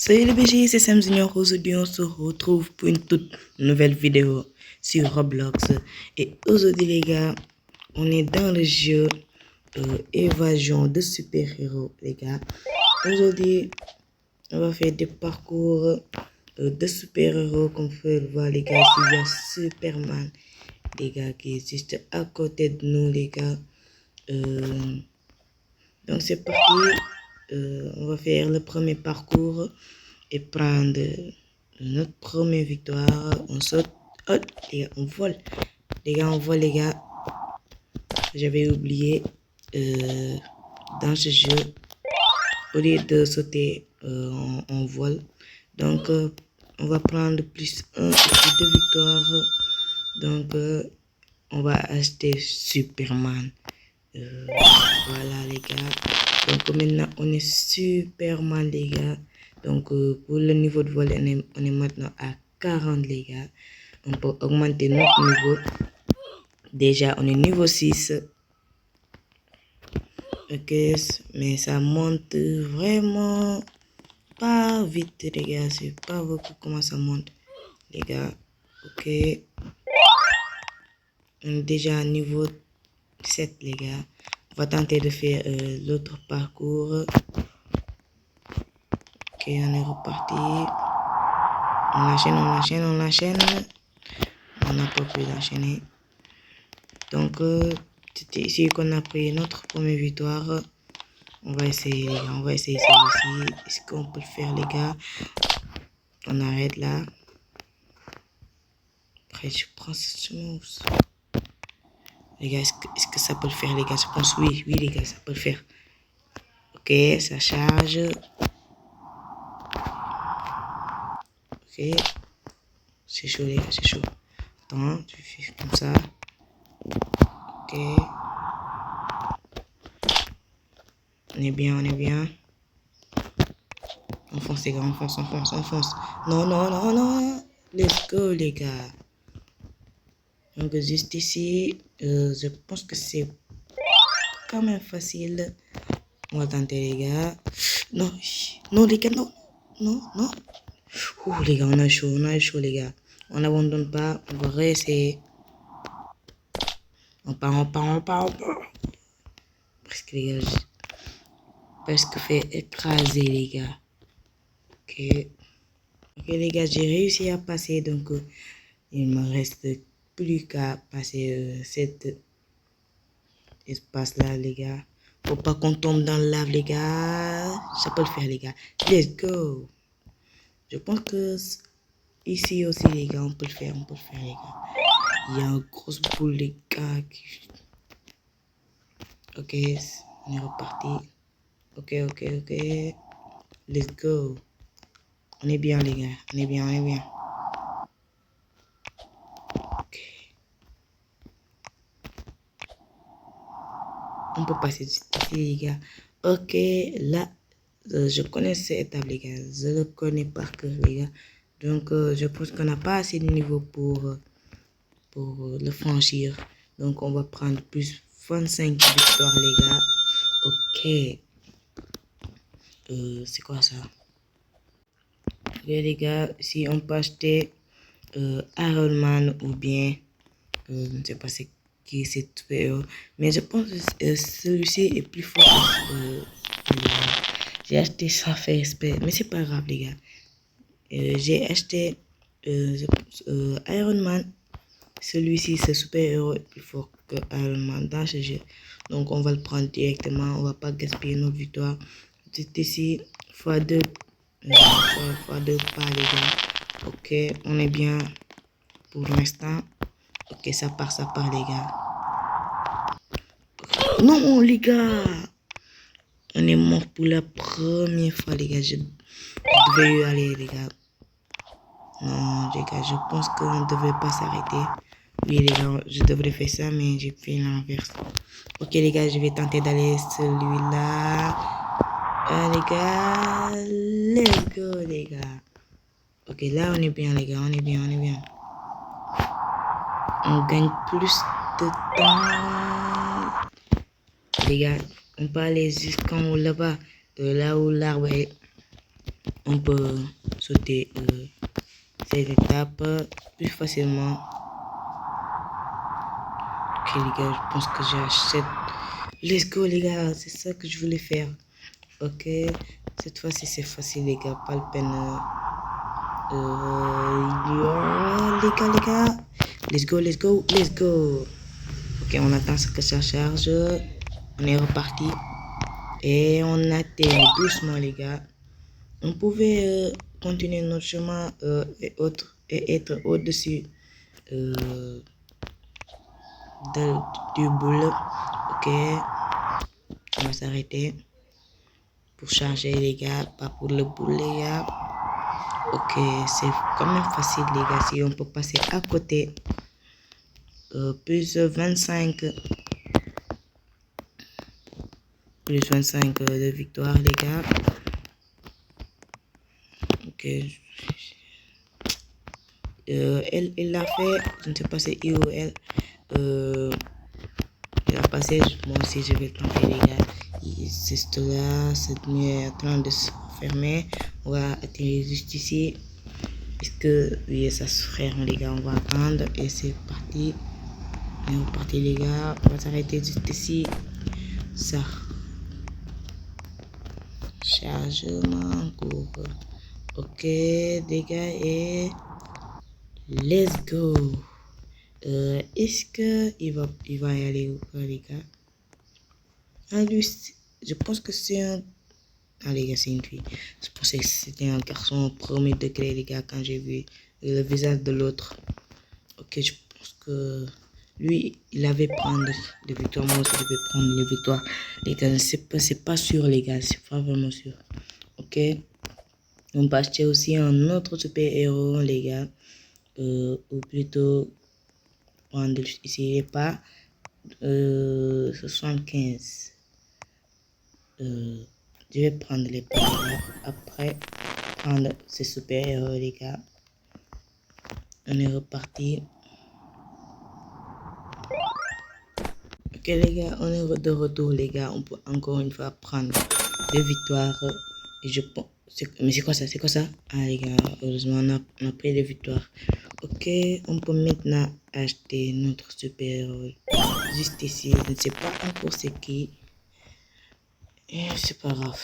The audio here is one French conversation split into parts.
Salut les BG, c'est Sam Junior. Aujourd'hui, on se retrouve pour une toute nouvelle vidéo sur Roblox. Et aujourd'hui, les gars, on est dans le jeu évasion de super-héros, les gars. Aujourd'hui, on va faire des parcours de super-héros. Comme vous pouvez le voir, les gars. Ici, il y a Superman, les gars, qui est juste à côté de nous, les gars. Donc, c'est parti. On va faire le premier parcours et prendre notre première victoire. On saute. Oh, les gars, on vole. Les gars, on vole, les gars. J'avais oublié dans ce jeu, au lieu de sauter, on vole. Donc, on va prendre plus 1 et plus 2 victoires. Donc, on va acheter Superman. Voilà, les gars. Donc, maintenant, on est Superman, les gars. Donc, pour le niveau de vol, on est maintenant à 40, les gars. On peut augmenter notre niveau. Déjà, on est niveau 6. Ok, mais ça monte vraiment pas vite, les gars. C'est pas beaucoup comment ça monte, les gars. Ok. On est déjà à niveau 7, les gars. On va tenter de faire l'autre parcours. Ok, on est reparti. On enchaîne, on enchaîne, on enchaîne. On n'a pas pu l'enchaîner. Donc, c'était ici qu'on a pris notre première victoire. On va essayer, les gars. On va essayer celui-ci. Est-ce qu'on peut le faire, les gars? On arrête là. Après, je prends ce smooth. Les gars, est-ce que ça peut le faire, les gars? Je pense oui. Oui, les gars, ça peut le faire. Ok, ça charge. Ok. C'est chaud, les gars, c'est chaud. Attends, tu fais comme ça. Ok. On est bien, on est bien. On fonce, les gars, on fonce, on fonce, on fonce. Non, non, non, non. Let's go, les gars. Donc, juste ici, je pense que c'est quand même facile. On va tenter, les gars. Non, non, les gars, non. Non, non. Ouh, les gars, on a chaud, les gars. On n'abandonne pas, on va réessayer. On part, on part, on part, on part. Presque, les gars, j'ai presque fait écraser, les gars. Ok. Ok, les gars, j'ai réussi à passer, donc il me reste plus qu'à passer cet espace-là, les gars. Faut pas qu'on tombe dans le lave, les gars. Ça peut le faire, les gars. Let's go. Je pense que ici aussi, les gars, on peut le faire, les gars. Il y a une grosse boule, les gars. Ok, on est reparti. Ok, ok, ok. Let's go. On est bien, les gars. On est bien, on est bien. Ok. On peut passer ici, les gars. Ok, là, je connais cette étape, les gars. Je le connais par cœur, les gars. Donc, je pense qu'on n'a pas assez de niveau pour le franchir. Donc, on va prendre plus 25 victoires, les gars. Ok. C'est quoi ça? Ok, les gars, si on peut acheter Iron Man ou bien, je ne sais pas c'est qui c'est, mais je pense que celui-ci est plus fort. J'ai acheté sans faire exprès, mais c'est pas grave, les gars. J'ai acheté Iron Man. Celui-ci, c'est super-héros plus fort que Iron Man dans ce jeu. Donc, on va le prendre directement. On va pas gaspiller nos victoires. C'est ici, x2. x2 pas, les gars. Ok, on est bien pour l'instant. Ok, ça part, les gars. Non, les gars. On est mort pour la première fois, les gars. Je devais y aller, les gars. Non, les gars, je pense qu'on ne devrait pas s'arrêter. Oui, les gars, je devrais faire ça, mais j'ai fait l'inverse. Ok, les gars, je vais tenter d'aller celui-là. Les gars, let's go, les gars. Ok, là, on est bien, les gars, on est bien, on est bien. On gagne plus de temps. Les gars, on peut aller jusqu'en haut là-bas, là où l'arbre est. on peut sauter cette étape plus facilement. Ok les gars, je pense que j'achète. Let's go les gars, c'est ça que je voulais faire. Ok, cette fois-ci c'est facile les gars, pas la peine. Les gars, let's go, let's go, let's go. Ok, on attend ce que ça charge. On est reparti. Et on atterrit doucement les gars. On pouvait continuer notre chemin et être au-dessus du boule. Ok, on va s'arrêter pour charger les gars, pas pour le boule les gars. Ok, c'est quand même facile les gars, si on peut passer à côté. Plus 25 de victoire les gars. Ok, elle l'a fait, je ne sais pas c'est où elle. Elle a passé, moi aussi je vais tenter les gars. C'est cela, cette nuit est en train de se fermer. On va atterrir juste ici. Est-ce que oui ça se ferme les gars, on va attendre et c'est parti. On est parti les gars, on va s'arrêter juste ici. Ça. Chargement en cours. Ok les gars et let's go. Est-ce que il va y aller ou pas les gars? Ah lui, je pense que c'est un... Ah les gars, c'est une fille. Je pensais que c'était un garçon au premier degré les gars quand j'ai vu le visage de l'autre. Ok, je pense que lui, il avait prendre les victoires. Moi aussi, je vais prendre les victoires. Les gars, c'est pas sûr les gars, c'est pas vraiment sûr. Ok, on va acheter aussi un autre super-héros les gars. Ou plutôt prendre ici les pas 75. Je vais prendre les pas après prendre ces super-héros les gars. On est reparti. Ok les gars, on est de retour les gars. On peut encore une fois prendre des victoires. Et je pense... Mais c'est quoi ça? C'est quoi ça? Ah les gars, heureusement on a pris des victoires. Ok, on peut maintenant acheter notre super-héros. Juste ici, je ne sais pas encore c'est qui. Et c'est pas grave.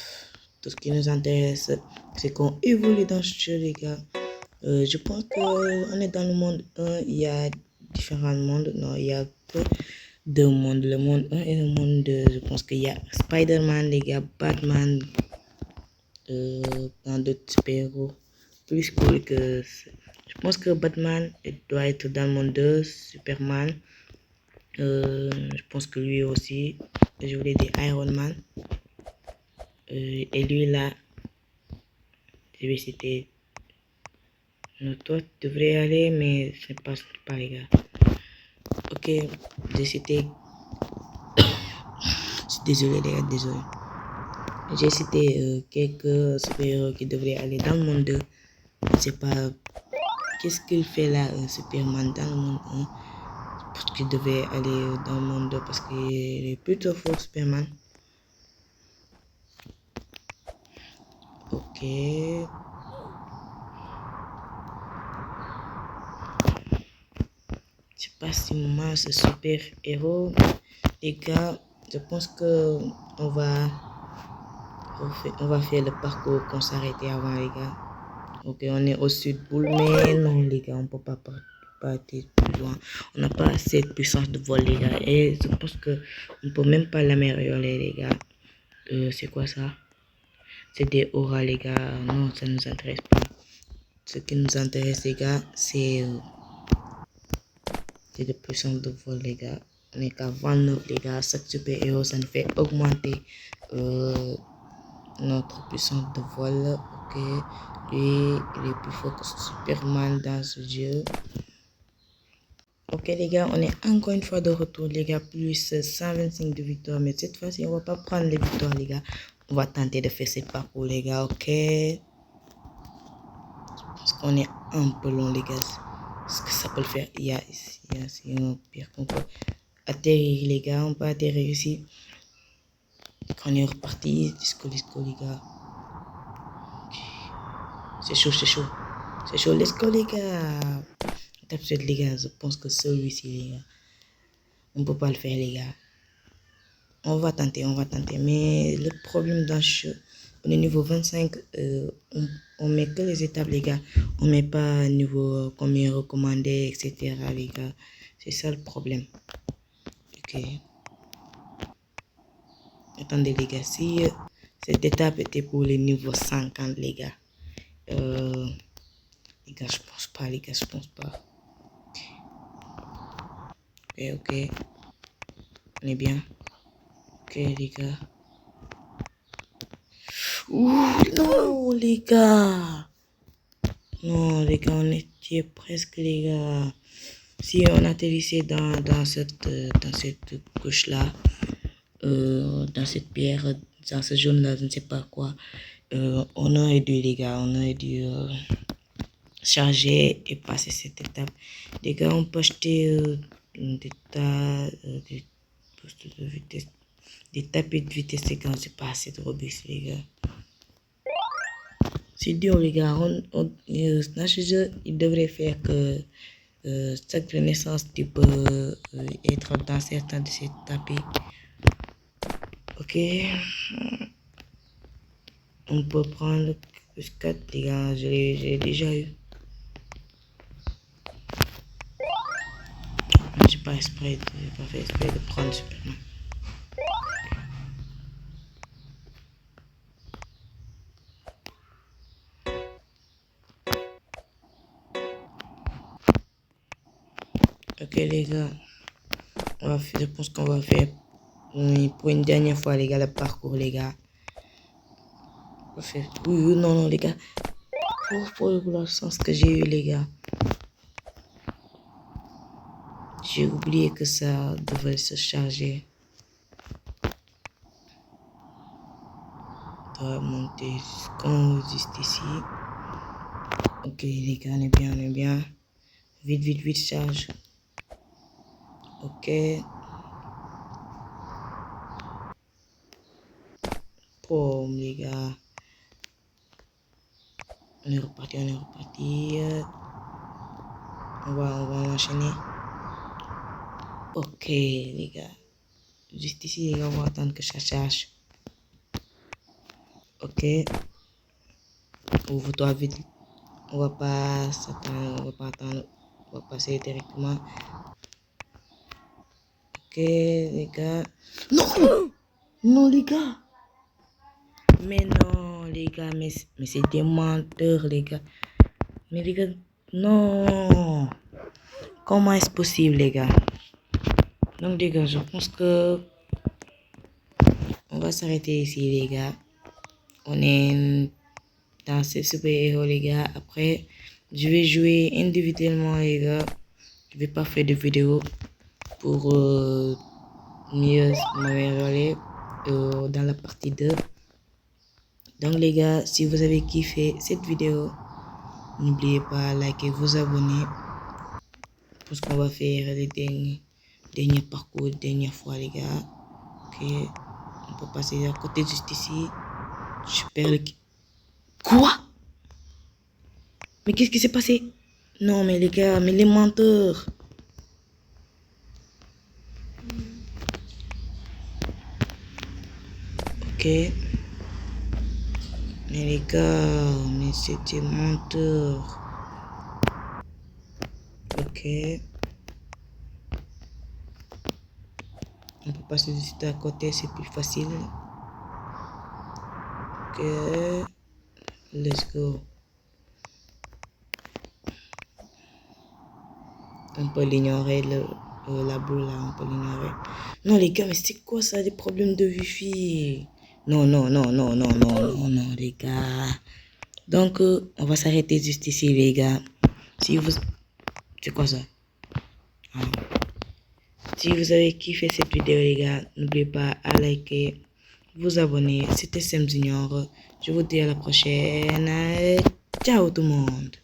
Tout ce qui nous intéresse, c'est qu'on évolue dans ce jeu les gars. Je pense qu'on est dans le monde 1, il y a différents mondes. Non, il y a peu de mondes. Le monde 1 et le monde 2. Je pense qu'il y a Spider-Man, les gars, Batman, dans d'autres super-héros. Plus cool que... Je pense que Batman doit être dans le monde 2, Superman. Je pense que lui aussi. Je voulais dire Iron Man. Et lui là, je vais citer... Non, toi, tu devrais y aller, mais je ne passe pas, les gars. Ok, j'ai cité... Je suis désolé, les gars, désolé. J'ai cité quelques super-héros qui devraient aller dans le monde 2. Je ne sais pas qu'est-ce qu'il fait là, Superman, dans le monde 1. Je pense qu'il devait aller dans le monde 2 parce qu'il est plutôt fort, Superman. Ok. Je sais pas si moi ce super héros. Les gars, je pense que on va faire le parcours qu'on s'arrêtait avant les gars. Ok, on est au sud boule, mais non les gars, on peut pas partir plus loin. On n'a pas assez de puissance de vol les gars. Et je pense que on peut même pas l'améliorer les gars. C'est quoi ça? C'est des auras les gars. Non, ça nous intéresse pas. Ce qui nous intéresse les gars, c'est de puissance de vol les gars. On est qu'à 29 les gars. Chaque super héros ça nous fait augmenter notre puissance de vol. Ok, lui il est plus fort que Superman dans ce jeu. Ok les gars, on est encore une fois de retour les gars, plus 125 de victoire, mais cette fois-ci on va pas prendre les victoires les gars. On va tenter de faire ce parcours les gars, ok. Parce qu'on est un peu long les gars. Est-ce que ça peut le faire? Il y a ici, un pire qu'on peut atterrir les gars, on peut atterrir ici. Quand on est reparti, disco les gars. C'est chaud, c'est chaud. C'est chaud. Let's go, les gars. Tape suite, les gars. Je pense que celui-ci, les gars. On ne peut pas le faire, les gars. On va tenter, on va tenter. Mais le problème dans ce jeu, on est niveau 25. On met que les étapes, les gars. On met pas niveau combien recommandé, etc., les gars. C'est ça le problème. Ok. Attendez, les gars. Si cette étape était pour les niveaux 50, les gars. Les gars, je pense pas, les gars, je pense pas. Ok, ok. On est bien. Ok, les gars. Ouh, non, les gars. Non, les gars, on était presque, les gars. Si on atterrissait dans cette couche-là, dans cette pierre, dans ce jaune-là, je ne sais pas quoi, on aurait dû, les gars, on aurait dû charger et passer cette étape. Les gars, on peut acheter des tas, des postes de vitesse, des tapis de vitesse, les gars, c'est pas assez de robuste, les gars. C'est dur, les gars. Dans ce jeu, il devrait faire que chaque renaissance, tu peux être dans certains de ces tapis. Ok. On peut prendre plus 4, les gars. J'ai déjà eu. J'ai pas fait exprès de prendre Superman. Ok, les gars. Je pense qu'on va faire pour une dernière fois, les gars, le parcours, les gars. On va faire. Oui, non, non, les gars. Pour le sens que j'ai eu, les gars. J'ai oublié que ça devait se charger. On doit monter juste ici. Ok, les gars, on est bien, on est bien. Vite, vite, vite, charge. Ok. Boum, les gars. On est reparti, on est reparti. On va enchaîner. Ok, les gars. Juste ici, les gars, on va attendre que ça charge. Ok. Ouvre-toi vite. On va pas s'attendre, on va pas attendre. On va passer directement. Ok, les gars. Non! Non, les gars! Mais non, les gars, mais c'est des menteurs, les gars. Mais les gars, non! Comment est-ce possible, les gars? Donc, les gars, je pense que on va s'arrêter ici, les gars. On est dans ces super-héros, les gars. Après, je vais jouer individuellement, les gars. Je vais pas faire de vidéo pour mieux m'améliorer dans la partie 2. Donc, les gars, si vous avez kiffé cette vidéo, n'oubliez pas de liker, vous abonner. Parce qu'on va faire les derniers parcours, dernière fois, les gars. Ok, on peut passer à côté juste ici. Je perds le... Quoi? Mais qu'est-ce qui s'est passé? Non, mais les gars, mais les menteurs. Ok. Mais les gars, mais c'était menteur. Ok. On peut passer juste à côté, c'est plus facile. Ok. Let's go. On peut l'ignorer, la boule là, on peut l'ignorer. Non, les gars, mais c'est quoi ça, des problèmes de wifi? Non, non, non, non, non, non, non, non, les gars. Donc, on va s'arrêter juste ici, les gars. Si vous... C'est quoi ça? Ah. Si vous avez kiffé cette vidéo, les gars, n'oubliez pas à liker, vous abonner. C'était Sam Junior. Je vous dis à la prochaine. Ciao tout le monde.